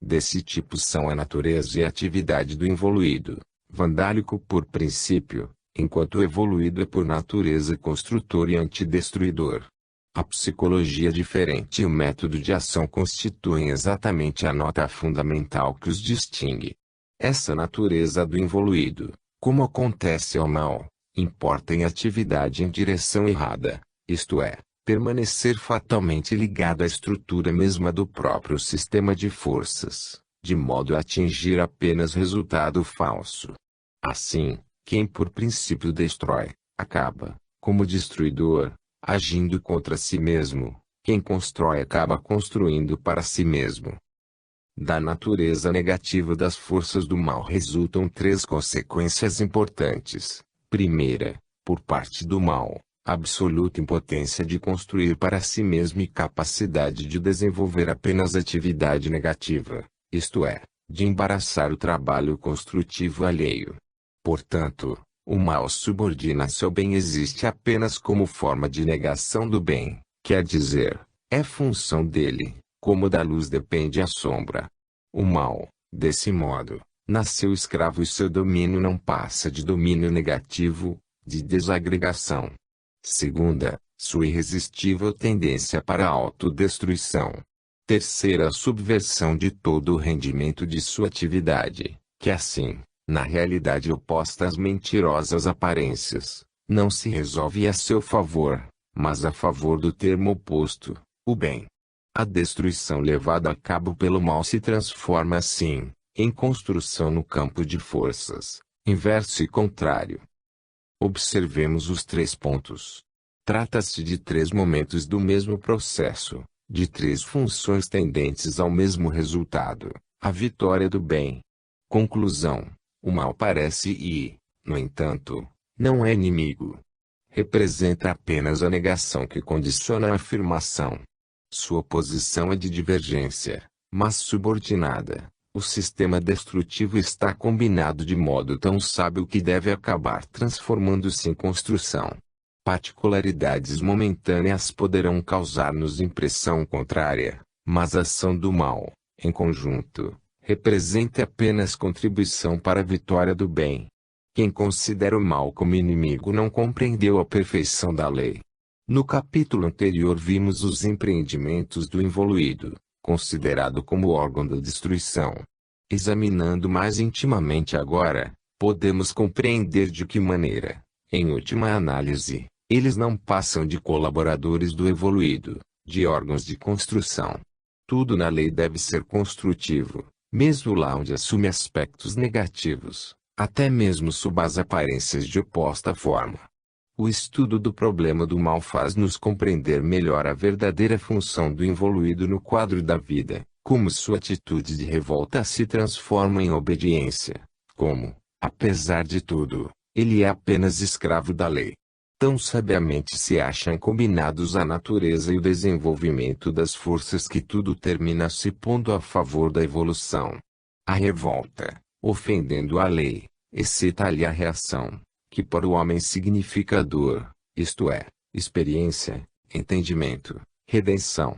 Desse tipo são a natureza e a atividade do involuído, vandálico por princípio, enquanto o evoluído é por natureza construtor e antidestruidor. A psicologia diferente e o método de ação constituem exatamente a nota fundamental que os distingue. Essa natureza do involuído, como acontece ao mal, importa em atividade em direção errada, isto é, permanecer fatalmente ligado à estrutura mesma do próprio sistema de forças, de modo a atingir apenas resultado falso. Assim, quem por princípio destrói, acaba, como destruidor, agindo contra si mesmo. Quem constrói acaba construindo para si mesmo. Da natureza negativa das forças do mal resultam três consequências importantes. Primeira, por parte do mal, absoluta impotência de construir para si mesmo e capacidade de desenvolver apenas atividade negativa, isto é, de embaraçar o trabalho construtivo alheio. Portanto, o mal subordina-se ao bem existe apenas como forma de negação do bem, quer dizer, é função dele, como da luz depende a sombra. O mal, desse modo, nasceu escravo e seu domínio não passa de domínio negativo, de desagregação. Segunda, sua irresistível tendência para a autodestruição. Terceira, a subversão de todo o rendimento de sua atividade, que assim, na realidade oposta às mentirosas aparências, não se resolve a seu favor, mas a favor do termo oposto, o bem. A destruição levada a cabo pelo mal se transforma assim, em construção no campo de forças, inverso e contrário. Observemos os três pontos. Trata-se de três momentos do mesmo processo, de três funções tendentes ao mesmo resultado, a vitória do bem. Conclusão: o mal parece e, no entanto, não é inimigo. Representa apenas a negação que condiciona a afirmação. Sua posição é de divergência, mas subordinada. O sistema destrutivo está combinado de modo tão sábio que deve acabar transformando-se em construção. Particularidades momentâneas poderão causar-nos impressão contrária, mas a ação do mal, em conjunto, representa apenas contribuição para a vitória do bem. Quem considera o mal como inimigo não compreendeu a perfeição da lei. No capítulo anterior vimos os empreendimentos do involuído, considerado como órgão da destruição. Examinando mais intimamente agora, podemos compreender de que maneira, em última análise, eles não passam de colaboradores do evoluído, de órgãos de construção. Tudo na lei deve ser construtivo, mesmo lá onde assume aspectos negativos, até mesmo sob as aparências de oposta forma. O estudo do problema do mal faz-nos compreender melhor a verdadeira função do involuído no quadro da vida, como sua atitude de revolta se transforma em obediência, como, apesar de tudo, ele é apenas escravo da lei. Tão sabiamente se acham combinados a natureza e o desenvolvimento das forças que tudo termina se pondo a favor da evolução. A revolta, ofendendo a lei, excita-lhe a reação, que para o homem significa dor, isto é, experiência, entendimento, redenção.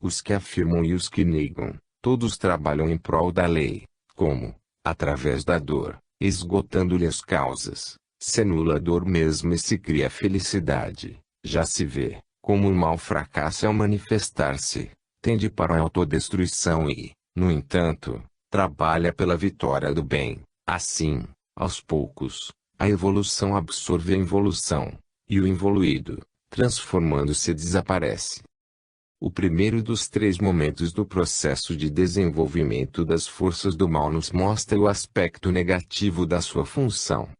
Os que afirmam e os que negam, todos trabalham em prol da lei, como, através da dor, esgotando-lhe as causas, se anula a dor mesmo e se cria a felicidade. Já se vê, como o mal fracassa ao manifestar-se, tende para a autodestruição e, no entanto, trabalha pela vitória do bem. Assim, aos poucos, a evolução absorve a involução, e o involuído, transformando-se desaparece. O primeiro dos três momentos do processo de desenvolvimento das forças do mal nos mostra o aspecto negativo da sua função.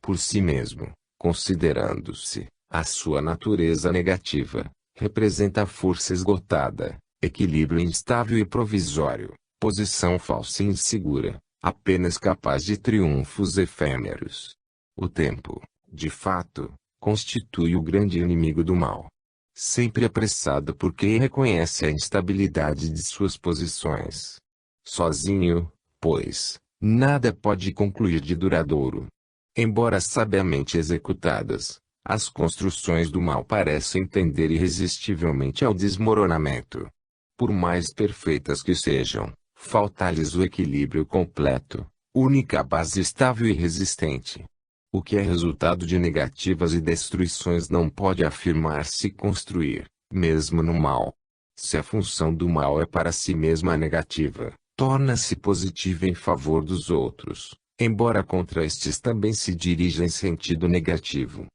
Por si mesmo, considerando-se, a sua natureza negativa, representa a força esgotada, equilíbrio instável e provisório, posição falsa e insegura, apenas capaz de triunfos efêmeros. O tempo, de fato, constitui o grande inimigo do mal. Sempre apressado porque reconhece a instabilidade de suas posições. Sozinho, pois, nada pode concluir de duradouro. Embora sabiamente executadas, As construções do mal parecem tender irresistivelmente ao desmoronamento. Por mais perfeitas que sejam, falta-lhes o equilíbrio completo, única base estável e resistente. O que é resultado de negativas e destruições não pode afirmar-se construir, mesmo no mal. Se a função do mal é para si mesma negativa, torna-se positiva em favor dos outros, embora contra estes também se dirija em sentido negativo.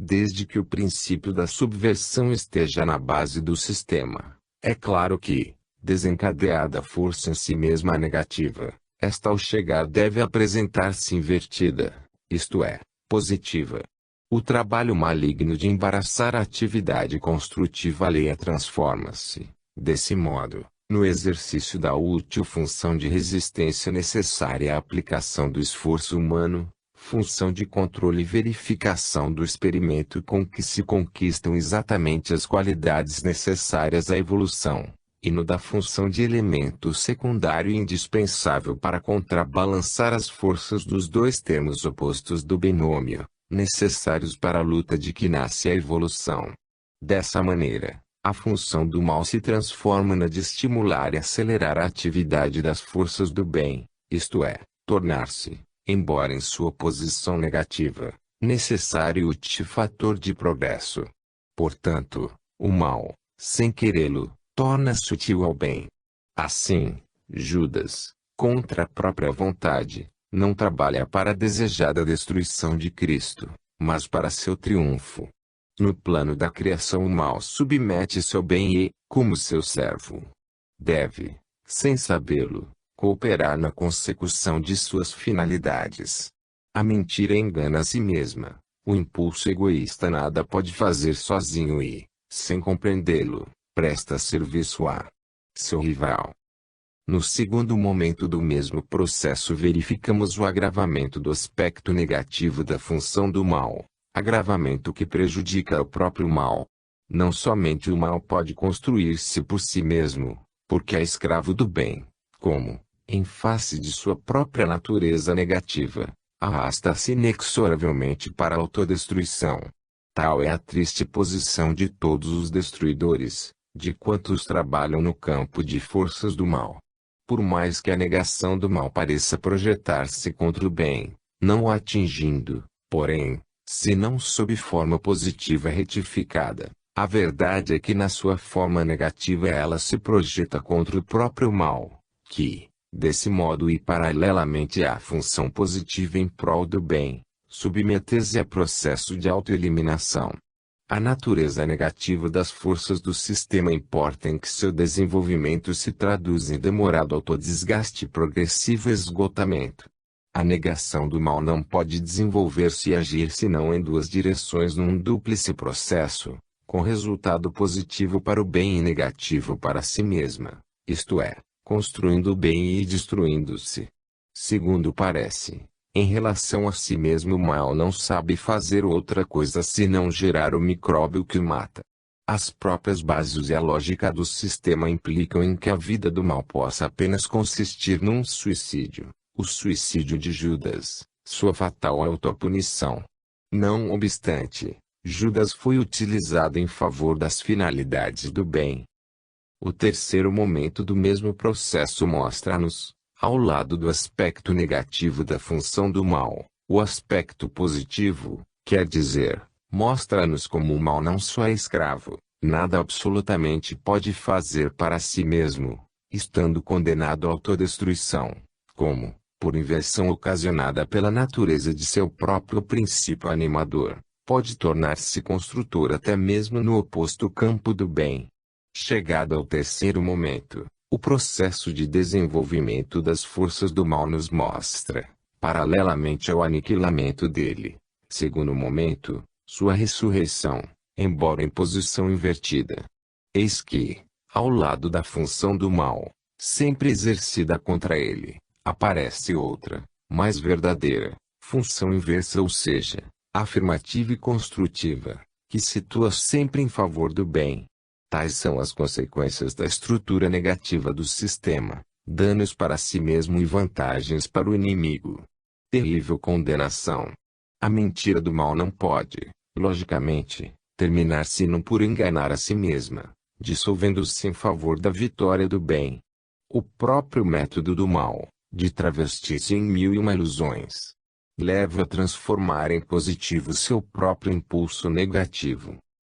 Desde que o princípio da subversão esteja na base do sistema, é claro que, desencadeada a força em si mesma negativa, esta ao chegar deve apresentar-se invertida, isto é, positiva. O trabalho maligno de embaraçar a atividade construtiva alheia transforma-se, desse modo, no exercício da útil função de resistência necessária à aplicação do esforço humano, função de controle e verificação do experimento com que se conquistam exatamente as qualidades necessárias à evolução, e no da função de elemento secundário e indispensável para contrabalançar as forças dos dois termos opostos do binômio, necessários para a luta de que nasce a evolução. Dessa maneira, a função do mal se transforma na de estimular e acelerar a atividade das forças do bem, isto é, tornar-se, embora em sua posição negativa, necessário e útil fator de progresso. Portanto, o mal, sem querê-lo, torna-se útil ao bem. Assim, Judas, contra a própria vontade, não trabalha para a desejada destruição de Cristo, mas para seu triunfo. No plano da criação o mal submete-se ao bem e, como seu servo, deve, sem sabê-lo, cooperar na consecução de suas finalidades. A mentira engana a si mesma, o impulso egoísta nada pode fazer sozinho e, sem compreendê-lo, presta serviço a seu rival. No segundo momento do mesmo processo verificamos o agravamento do aspecto negativo da função do mal, agravamento que prejudica o próprio mal. Não somente o mal pode construir-se por si mesmo, porque é escravo do bem, como, em face de sua própria natureza negativa, arrasta-se inexoravelmente para a autodestruição. Tal é a triste posição de todos os destruidores, de quantos trabalham no campo de forças do mal. Por mais que a negação do mal pareça projetar-se contra o bem, não o atingindo, porém, se não sob forma positiva retificada, a verdade é que na sua forma negativa ela se projeta contra o próprio mal, que, desse modo e paralelamente à função positiva em prol do bem, submete-se a processo de autoeliminação. A natureza negativa das forças do sistema importa em que seu desenvolvimento se traduz em demorado autodesgaste e progressivo esgotamento. A negação do mal não pode desenvolver-se e agir senão em duas direções num dúplice processo, com resultado positivo para o bem e negativo para si mesma, isto é, construindo o bem e destruindo-se. Segundo parece, em relação a si mesmo o mal não sabe fazer outra coisa senão gerar o micróbio que o mata. As próprias bases e a lógica do sistema implicam em que a vida do mal possa apenas consistir num suicídio, o suicídio de Judas, sua fatal autopunição. Não obstante, Judas foi utilizado em favor das finalidades do bem. O terceiro momento do mesmo processo mostra-nos, ao lado do aspecto negativo da função do mal, o aspecto positivo, quer dizer, mostra-nos como o mal não só é escravo, nada absolutamente pode fazer para si mesmo, estando condenado à autodestruição, como, por inversão ocasionada pela natureza de seu próprio princípio animador, pode tornar-se construtor até mesmo no oposto campo do bem. Chegado ao terceiro momento, o processo de desenvolvimento das forças do mal nos mostra, paralelamente ao aniquilamento dele, segundo momento, sua ressurreição, embora em posição invertida. Eis que, ao lado da função do mal, sempre exercida contra ele, aparece outra, mais verdadeira, função inversa ou seja, afirmativa e construtiva, que situa sempre em favor do bem. Tais são as consequências da estrutura negativa do sistema, danos para si mesmo e vantagens para o inimigo. Terrível condenação. A mentira do mal não pode, logicamente, terminar-se-não por enganar a si mesma, dissolvendo-se em favor da vitória do bem. O próprio método do mal, de travestir-se em mil e uma ilusões, leva a transformar em positivo seu próprio impulso negativo.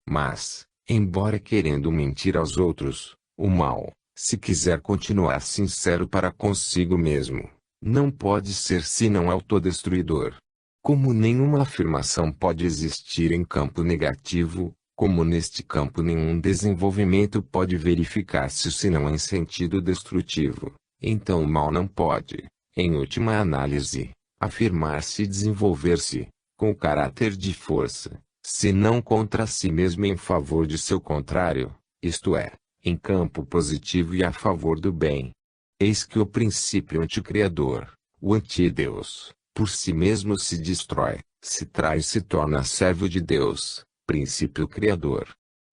Mas, embora querendo mentir aos outros, o mal, se quiser continuar sincero para consigo mesmo, não pode ser senão autodestruidor. Como nenhuma afirmação pode existir em campo negativo, como neste campo nenhum desenvolvimento pode verificar-se senão em sentido destrutivo, então o mal não pode, em última análise, afirmar-se e desenvolver-se, com caráter de força, senão contra si mesmo em favor de seu contrário, isto é, em campo positivo e a favor do bem. Eis que o princípio anticriador, o antideus, por si mesmo se destrói, se trai e se torna servo de Deus, princípio criador.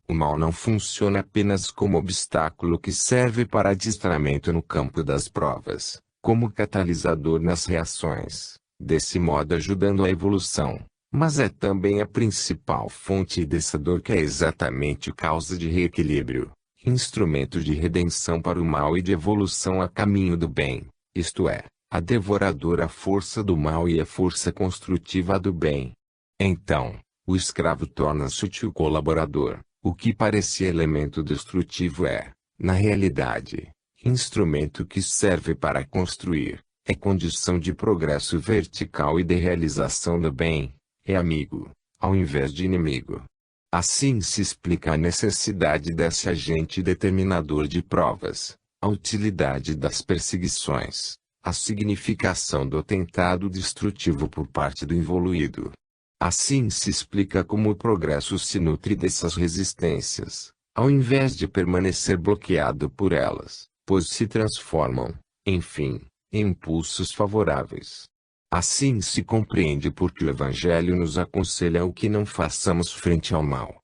O mal não funciona apenas como obstáculo que serve para adestramento no campo das provas, como catalisador nas reações, desse modo ajudando a evolução, mas é também a principal fonte dessa dor que é exatamente causa de reequilíbrio, instrumento de redenção para o mal e de evolução a caminho do bem, isto é, a devoradora força do mal e a força construtiva do bem. Então, o escravo torna-se útil colaborador. O que parecia elemento destrutivo é, na realidade, instrumento que serve para construir, é condição de progresso vertical e de realização do bem, é amigo, ao invés de inimigo. Assim se explica a necessidade desse agente determinador de provas, a utilidade das perseguições, a significação do atentado destrutivo por parte do involuído. Assim se explica como o progresso se nutre dessas resistências, ao invés de permanecer bloqueado por elas, pois se transformam, enfim, em impulsos favoráveis. Assim se compreende porque o Evangelho nos aconselha o que não façamos frente ao mal.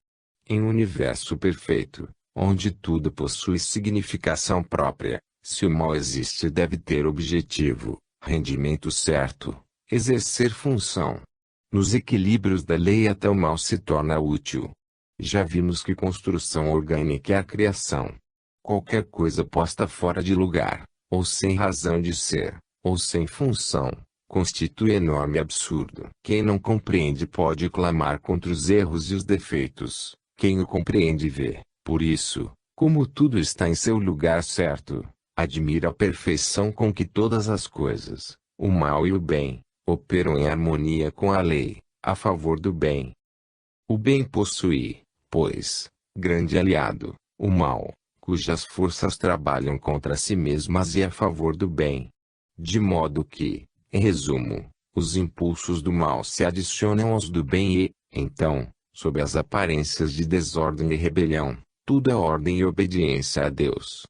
Em um universo perfeito, onde tudo possui significação própria, se o mal existe deve ter objetivo, rendimento certo, exercer função. Nos equilíbrios da lei até o mal se torna útil. Já vimos que construção orgânica é a criação. Qualquer coisa posta fora de lugar, ou sem razão de ser, ou sem função, constitui enorme absurdo. Quem não compreende pode clamar contra os erros e os defeitos. Quem o compreende vê, por isso, como tudo está em seu lugar certo, admira a perfeição com que todas as coisas, o mal e o bem, operam em harmonia com a lei, a favor do bem. O bem possui, pois, grande aliado, o mal, cujas forças trabalham contra si mesmas e a favor do bem. De modo que, em resumo, os impulsos do mal se adicionam aos do bem e, então, sob as aparências de desordem e rebelião, tudo é ordem e obediência a Deus.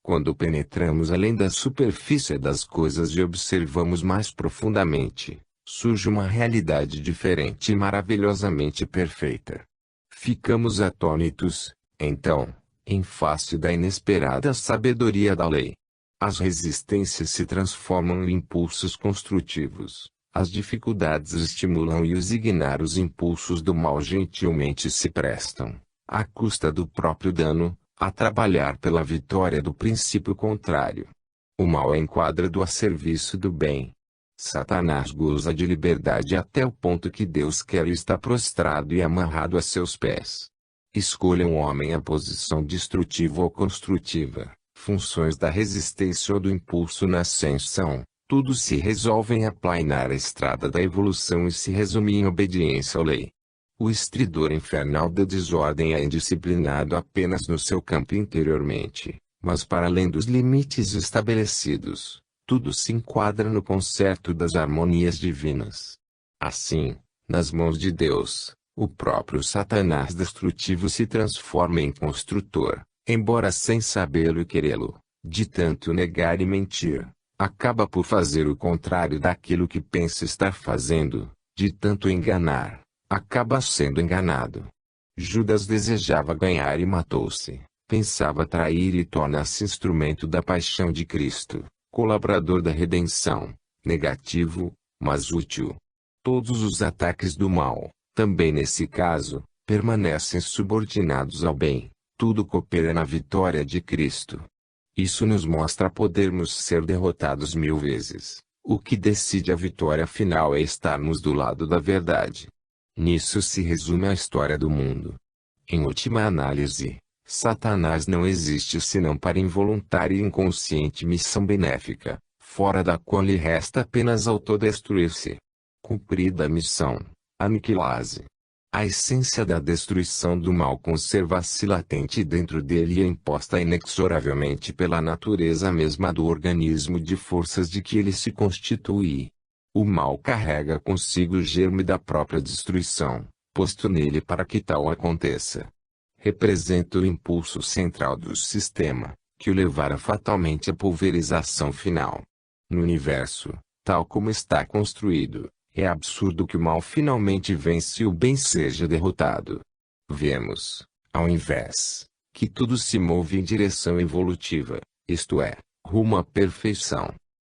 Quando penetramos além da superfície das coisas e observamos mais profundamente, surge uma realidade diferente e maravilhosamente perfeita. Ficamos atônitos, então, em face da inesperada sabedoria da lei. As resistências se transformam em impulsos construtivos, as dificuldades estimulam e os ignorar impulsos do mal gentilmente se prestam, à custa do próprio dano, a trabalhar pela vitória do princípio contrário. O mal é enquadrado a serviço do bem. Satanás goza de liberdade até o ponto que Deus quer e está prostrado e amarrado a seus pés. Escolha um homem a posição destrutiva ou construtiva, funções da resistência ou do impulso na ascensão, tudo se resolve em aplainar a estrada da evolução e se resume em obediência à lei. O estridor infernal da desordem é indisciplinado apenas no seu campo interiormente, mas para além dos limites estabelecidos, tudo se enquadra no concerto das harmonias divinas. Assim, nas mãos de Deus, o próprio Satanás destrutivo se transforma em construtor, embora sem sabê-lo e querê-lo, de tanto negar e mentir, acaba por fazer o contrário daquilo que pensa estar fazendo, de tanto enganar. Acaba sendo enganado. Judas desejava ganhar e matou-se, pensava trair e torna-se instrumento da paixão de Cristo, colaborador da redenção, negativo, mas útil. Todos os ataques do mal, também nesse caso, permanecem subordinados ao bem, tudo coopera na vitória de Cristo. Isso nos mostra podermos ser derrotados 1000 vezes. O que decide a vitória final é estarmos do lado da verdade. Nisso se resume a história do mundo. Em última análise, Satanás não existe senão para involuntária e inconsciente missão benéfica, fora da qual lhe resta apenas autodestruir-se. Cumprida a missão, aniquilar-se. A essência da destruição do mal conserva-se latente dentro dele e é imposta inexoravelmente pela natureza mesma do organismo de forças de que ele se constitui. O mal carrega consigo o germe da própria destruição, posto nele para que tal aconteça. Representa o impulso central do sistema, que o levará fatalmente à pulverização final. No universo, tal como está construído, é absurdo que o mal finalmente vence e o bem seja derrotado. Vemos, ao invés, que tudo se move em direção evolutiva, isto é, rumo à perfeição.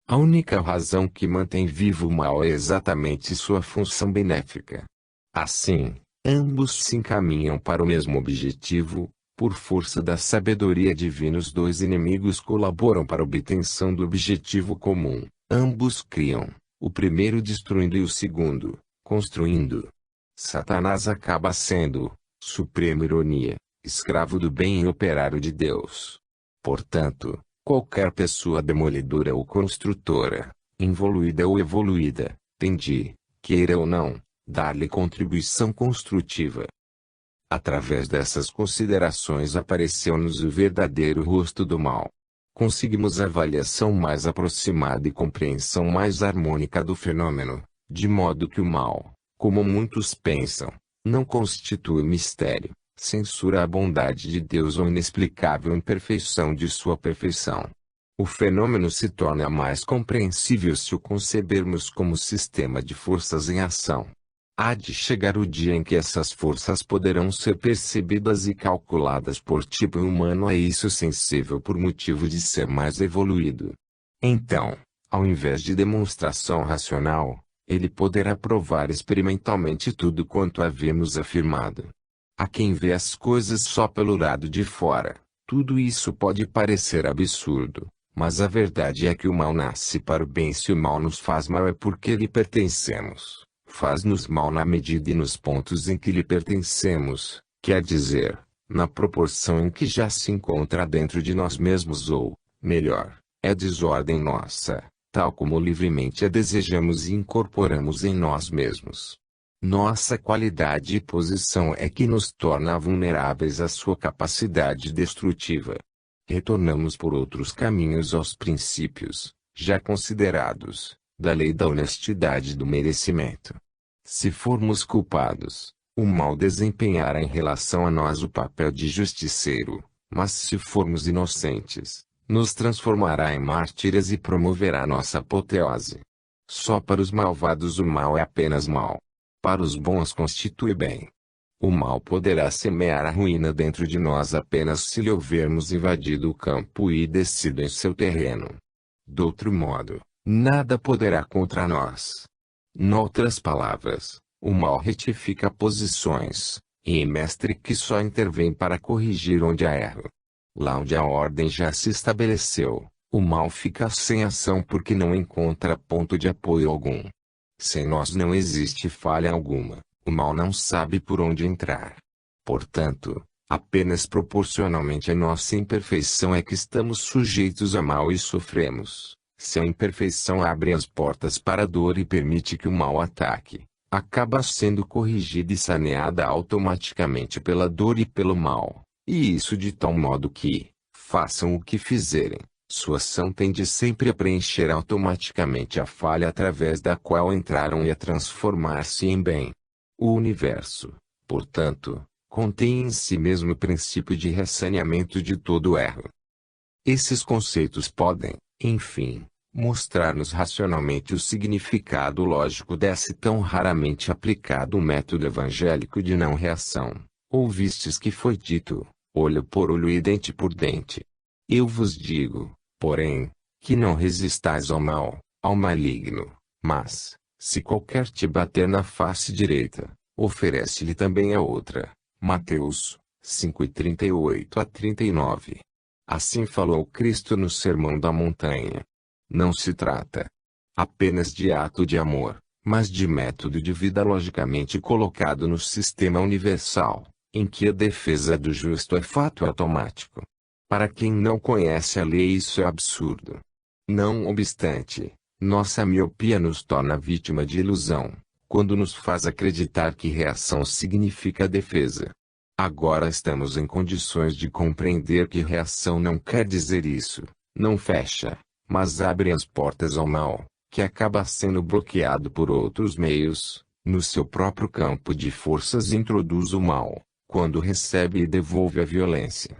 A única razão que mantém vivo o mal é exatamente sua função benéfica. Assim, ambos se encaminham para o mesmo objetivo, por força da sabedoria divina os dois inimigos colaboram para a obtenção do objetivo comum, ambos criam, o primeiro destruindo e o segundo, construindo. Satanás acaba sendo, suprema ironia, escravo do bem e operário de Deus. Portanto, qualquer pessoa demolidora ou construtora, involuída ou evoluída, tem de, queira ou não, dar-lhe contribuição construtiva. Através dessas considerações apareceu-nos o verdadeiro rosto do mal. Conseguimos avaliação mais aproximada e compreensão mais harmônica do fenômeno, de modo que o mal, como muitos pensam, não constitui mistério, censura a bondade de Deus ou inexplicável imperfeição de sua perfeição. O fenômeno se torna mais compreensível se o concebermos como sistema de forças em ação. Há de chegar o dia em que essas forças poderão ser percebidas e calculadas por tipo humano a isso sensível por motivo de ser mais evoluído. Então, ao invés de demonstração racional, ele poderá provar experimentalmente tudo quanto havíamos afirmado. A quem vê as coisas só pelo lado de fora, tudo isso pode parecer absurdo, mas a verdade é que o mal nasce para o bem. Se o mal nos faz mal é porque lhe pertencemos. Faz-nos mal na medida e nos pontos em que lhe pertencemos, quer dizer, na proporção em que já se encontra dentro de nós mesmos ou, melhor, é desordem nossa, tal como livremente a desejamos e incorporamos em nós mesmos. Nossa qualidade e posição é que nos torna vulneráveis à sua capacidade destrutiva. Retornamos por outros caminhos aos princípios, já considerados, da lei da honestidade e do merecimento. Se formos culpados, o mal desempenhará em relação a nós o papel de justiceiro, mas se formos inocentes, nos transformará em mártires e promoverá nossa apoteose. Só para os malvados o mal é apenas mal. Para os bons constitui bem. O mal poderá semear a ruína dentro de nós apenas se lhe houvermos invadido o campo e descido em seu terreno. Do outro modo, nada poderá contra nós. Noutras palavras, o mal retifica posições, e é mestre que só intervém para corrigir onde há erro. Lá onde a ordem já se estabeleceu, o mal fica sem ação porque não encontra ponto de apoio algum. Sem nós não existe falha alguma, o mal não sabe por onde entrar. Portanto, apenas proporcionalmente à nossa imperfeição é que estamos sujeitos a mal e sofremos. Se a imperfeição abre as portas para a dor e permite que o mal ataque, acaba sendo corrigida e saneada automaticamente pela dor e pelo mal, e isso de tal modo que, façam o que fizerem, sua ação tende sempre a preencher automaticamente a falha através da qual entraram e a transformar-se em bem. O universo, portanto, contém em si mesmo o princípio de ressaneamento de todo erro. Esses conceitos podem, enfim, mostrar-nos racionalmente o significado lógico desse tão raramente aplicado método evangélico de não reação. Ouvistes que foi dito, olho por olho e dente por dente. Eu vos digo, porém, que não resistais ao mal, ao maligno, mas, se qualquer te bater na face direita, Oferece-lhe também a outra. Mateus 5:38-39. Assim falou Cristo no Sermão da Montanha. Não se trata apenas de ato de amor, mas de método de vida logicamente colocado no sistema universal, em que a defesa do justo é fato automático. Para quem não conhece a lei, isso é absurdo. Não obstante, nossa miopia nos torna vítima de ilusão, quando nos faz acreditar que reação significa defesa. Agora estamos em condições de compreender que reação não quer dizer isso, não fecha, mas abre as portas ao mal, que acaba sendo bloqueado por outros meios, no seu próprio campo de forças introduz o mal, quando recebe e devolve a violência.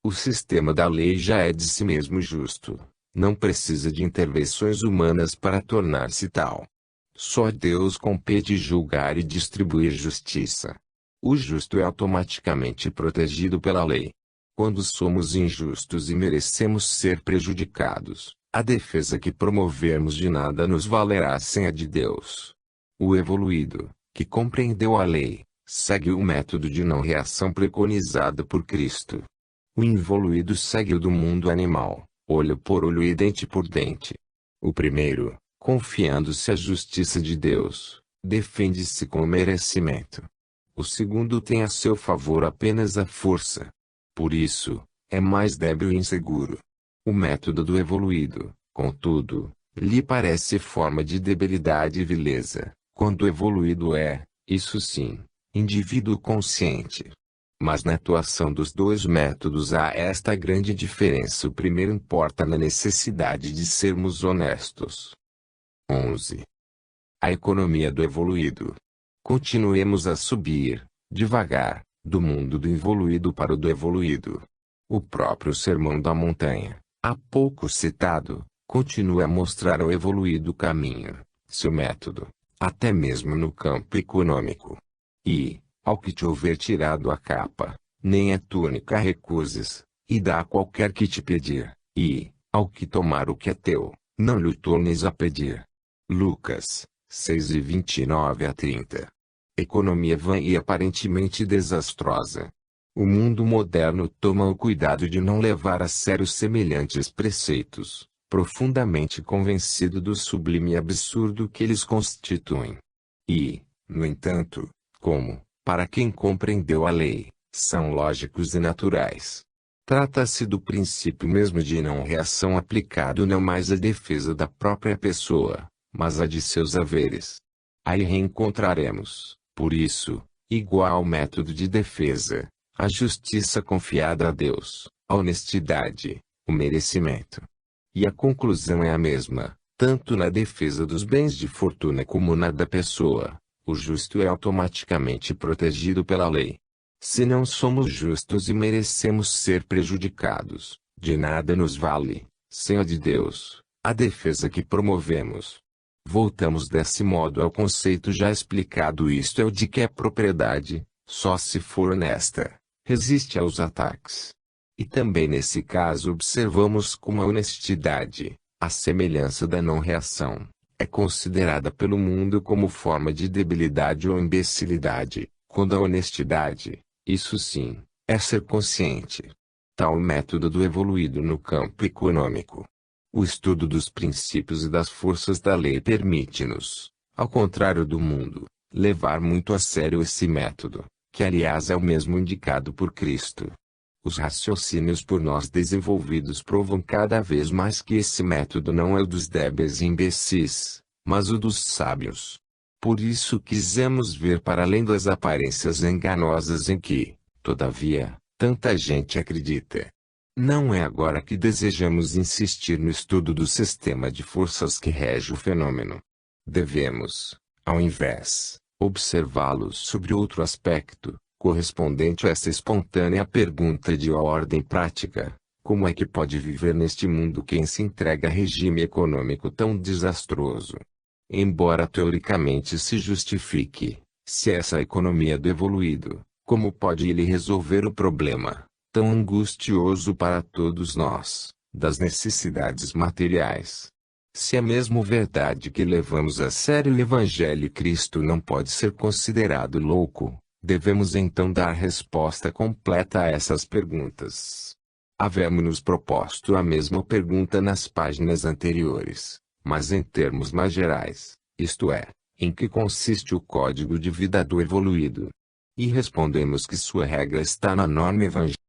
O sistema da lei já é de si mesmo justo, não precisa de intervenções humanas para tornar-se tal. Só a Deus compete julgar e distribuir justiça. O justo é automaticamente protegido pela lei. Quando somos injustos e merecemos ser prejudicados, a defesa que promovermos de nada nos valerá sem a de Deus. O evoluído, que compreendeu a lei, segue o método de não reação preconizado por Cristo. O involuído segue o do mundo animal, olho por olho e dente por dente. O primeiro, confiando-se à justiça de Deus, defende-se com merecimento. O segundo tem a seu favor apenas a força. Por isso, é mais débil e inseguro. O método do evoluído, contudo, lhe parece forma de debilidade e vileza, quando o evoluído é, isso sim, indivíduo consciente. Mas na atuação dos dois métodos há esta grande diferença: o primeiro importa na necessidade de sermos honestos. 11. A economia do evoluído. Continuemos a subir, devagar, do mundo do involuído para o do evoluído. O próprio Sermão da Montanha, há pouco citado, continua a mostrar ao evoluído o caminho, seu método, até mesmo no campo econômico. E, ao que te houver tirado a capa, nem a túnica recuses, e dá a qualquer que te pedir, e, ao que tomar o que é teu, não lhe tornes a pedir. Lucas 6:29-30. Economia vã e aparentemente desastrosa. O mundo moderno toma o cuidado de não levar a sério semelhantes preceitos, profundamente convencido do sublime absurdo que eles constituem. E, no entanto, como, para quem compreendeu a lei, são lógicos e naturais. Trata-se do princípio mesmo de não reação aplicado não mais à defesa da própria pessoa, mas a de seus haveres. Aí reencontraremos, por isso, igual método de defesa, a justiça confiada a Deus, a honestidade, o merecimento. E a conclusão é a mesma, tanto na defesa dos bens de fortuna como na da pessoa. O justo é automaticamente protegido pela lei. Se não somos justos e merecemos ser prejudicados, de nada nos vale, sem a de Deus, a defesa que promovemos. Voltamos desse modo ao conceito já explicado, isto é o de que a propriedade, só se for honesta, resiste aos ataques. E também nesse caso observamos como a honestidade, à semelhança da não reação, é considerada pelo mundo como forma de debilidade ou imbecilidade, quando a honestidade, isso sim, é ser consciente. Tal método do evoluído no campo econômico. O estudo dos princípios e das forças da lei permite-nos, ao contrário do mundo, levar muito a sério esse método, que aliás é o mesmo indicado por Cristo. Os raciocínios por nós desenvolvidos provam cada vez mais que esse método não é o dos débeis e imbecis, mas o dos sábios. Por isso quisemos ver para além das aparências enganosas em que, todavia, tanta gente acredita. Não é agora que desejamos insistir no estudo do sistema de forças que rege o fenômeno. Devemos, ao invés, observá-los sobre outro aspecto, correspondente a essa espontânea pergunta de ordem prática: como é que pode viver neste mundo quem se entrega a regime econômico tão desastroso? Embora teoricamente se justifique, se essa economia do evoluído, como pode ele resolver o problema, tão angustioso para todos nós, das necessidades materiais? Se é mesmo verdade que levamos a sério o Evangelho e Cristo não pode ser considerado louco, devemos então dar resposta completa a essas perguntas. Havemos-nos proposto a mesma pergunta nas páginas anteriores, mas em termos mais gerais, isto é, em que consiste o código de vida do evoluído. E respondemos que sua regra está na norma evangélica.